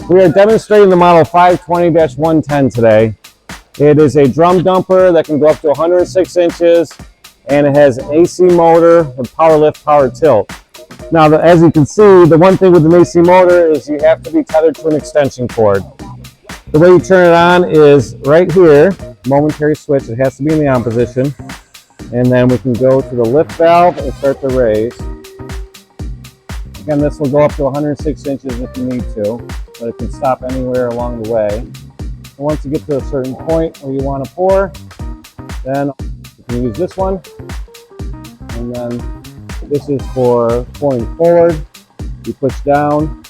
We are demonstrating the model 520-110 today. It is a drum dumper that can go up to 106 inches, and it has an AC motor with power lift, power tilt. Now, as you can see, the one thing with an AC motor is you have to be tethered to an extension cord. The way you turn it on is right here, momentary switch. It has to be in the on position. And then we can go to the lift valve and start the raise. Again, this will go up to 106 inches if you need to, but it can stop anywhere along the way. And once you get to a certain point where you want to pour, then you can use this one. And then this is for pouring forward. You push down.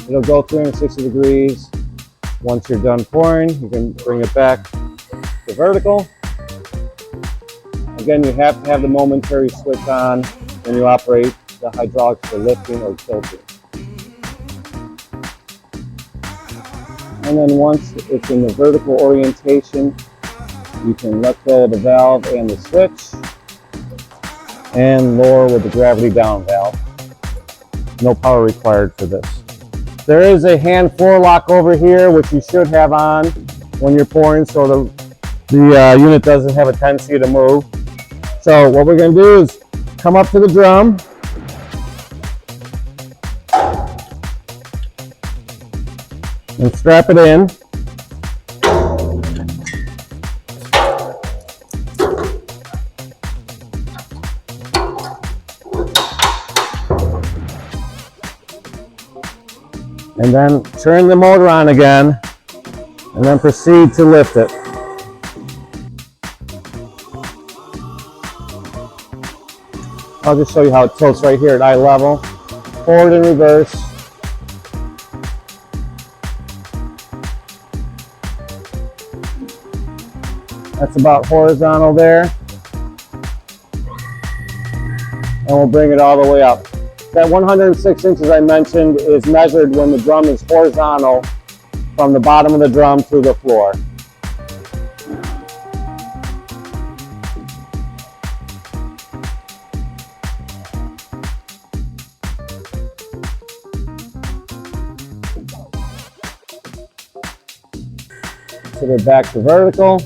It'll go 360 degrees. Once you're done pouring, you can bring it back to vertical. Again, you have to have the momentary switch on when you operate the hydraulics for lifting or tilting. And then once it's in the vertical orientation, you can let go of the valve and the switch and lower with the gravity down valve. No power required for this. There is a hand floor lock over here, which you should have on when you're pouring, so the unit doesn't have a tendency to move. So what we're going to do is come up to the drum, and strap it in. And then turn the motor on again, and then proceed to lift it. I'll just show you how it tilts right here at eye level. Forward and reverse. That's about horizontal there. And we'll bring it all the way up. That 106 inches I mentioned is measured when the drum is horizontal from the bottom of the drum to the floor. Put it back to vertical.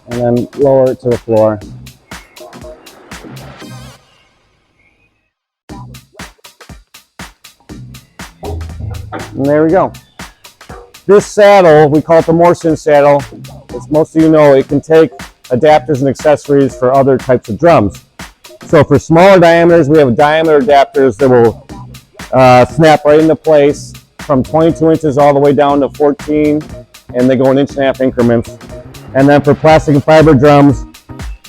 And then lower it to the floor. And there we go. This saddle, we call it the Morse saddle. As most of you know, it can take adapters and accessories for other types of drums. So for smaller diameters, we have diameter adapters that will snap right into place from 22 inches all the way down to 14, and they go in 1.5 inch increments. And then for plastic and fiber drums,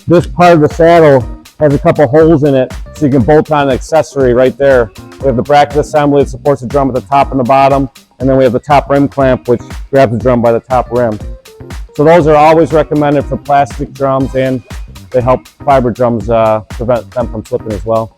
this part of the saddle has a couple holes in it, so you can bolt on an accessory right there. We have the bracket assembly that supports the drum at the top and the bottom, and then we have the top rim clamp, which grabs the drum by the top rim. So those are always recommended for plastic drums, and they help fiber drums prevent them from slipping as well.